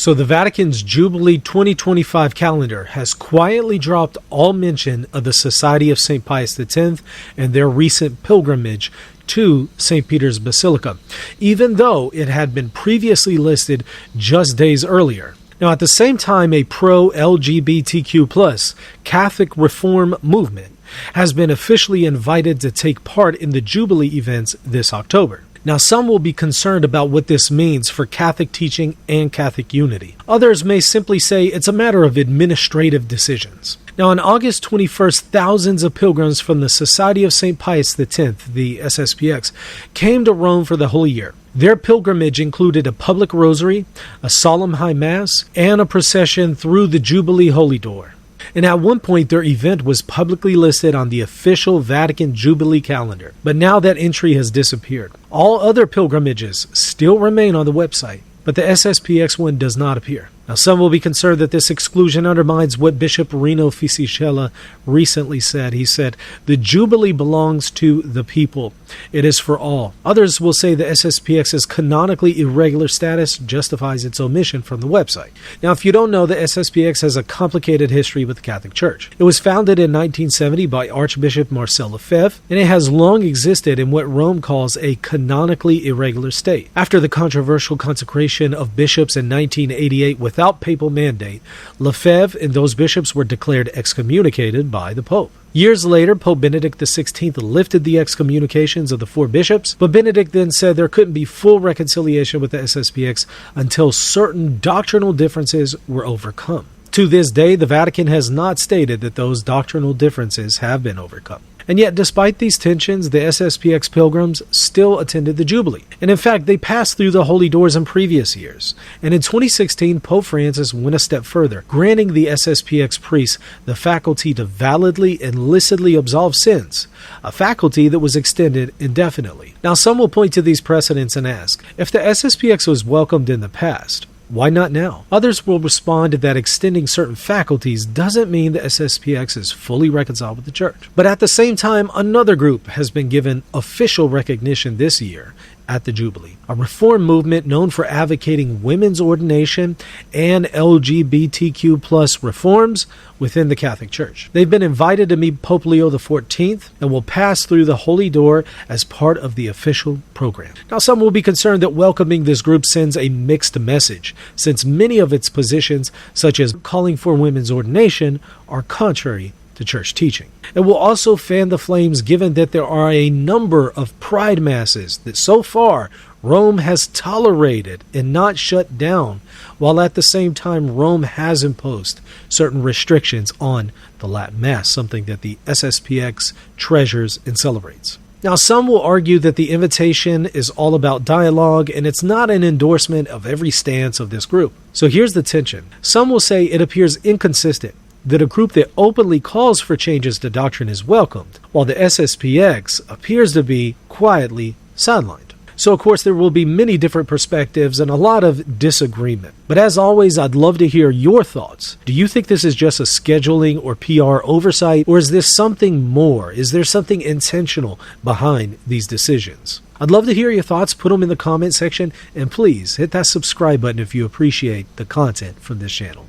So the Vatican's Jubilee 2025 calendar has quietly dropped all mention of the Society of St. Pius X and their recent pilgrimage to St. Peter's Basilica, even though it had been previously listed just days earlier. Now, at the same time, a pro-LGBTQ+ Catholic reform movement has been officially invited to take part in the Jubilee events this October. Now, some will be concerned about what this means for Catholic teaching and Catholic unity. Others may simply say it's a matter of administrative decisions. Now, on August 21st, thousands of pilgrims from the Society of St. Pius X, the SSPX, came to Rome for the Holy Year. Their pilgrimage included a public rosary, a solemn high mass, and a procession through the Jubilee Holy Door. And at one point, their event was publicly listed on the official Vatican Jubilee calendar. But now that entry has disappeared. All other pilgrimages still remain on the website, but the SSPX one does not appear. Now, some will be concerned that this exclusion undermines what Bishop Rino Fisichella recently said. He said, "The Jubilee belongs to the people. It is for all." Others will say the SSPX's canonically irregular status justifies its omission from the website. Now, if you don't know, the SSPX has a complicated history with the Catholic Church. It was founded in 1970 by Archbishop Marcel Lefebvre, and it has long existed in what Rome calls a canonically irregular state. After the controversial consecration of bishops in 1988 without papal mandate, Lefebvre and those bishops were declared excommunicated by the Pope. Years later, Pope Benedict XVI lifted the excommunications of the 4 bishops, but Benedict then said there couldn't be full reconciliation with the SSPX until certain doctrinal differences were overcome. To this day, the Vatican has not stated that those doctrinal differences have been overcome. And yet, despite these tensions, the SSPX pilgrims still attended the Jubilee. And in fact, they passed through the holy doors in previous years. And in 2016, Pope Francis went a step further, granting the SSPX priests the faculty to validly and licitly absolve sins, a faculty that was extended indefinitely. Now, some will point to these precedents and ask, if the SSPX was welcomed in the past, why not now? Others will respond that extending certain faculties doesn't mean the SSPX is fully reconciled with the Church. But at the same time, another group has been given official recognition this year at the Jubilee, a reform movement known for advocating women's ordination and LGBTQ+ reforms within the Catholic Church. They've been invited to meet Pope Leo XIV and will pass through the Holy Door as part of the official program. Now, some will be concerned that welcoming this group sends a mixed message, since many of its positions, such as calling for women's ordination, are contrary to church teaching. It will also fan the flames given that there are a number of pride masses that so far Rome has tolerated and not shut down, while at the same time Rome has imposed certain restrictions on the Latin Mass, something that the SSPX treasures and celebrates. Now, some will argue that the invitation is all about dialogue and it's not an endorsement of every stance of this group. So here's the tension. Some will say it appears inconsistent that a group that openly calls for changes to doctrine is welcomed, while the SSPX appears to be quietly sidelined. So, of course, there will be many different perspectives and a lot of disagreement. But as always, I'd love to hear your thoughts. Do you think this is just a scheduling or PR oversight, or is this something more? Is there something intentional behind these decisions? I'd love to hear your thoughts. Put them in the comment section, and please hit that subscribe button if you appreciate the content from this channel.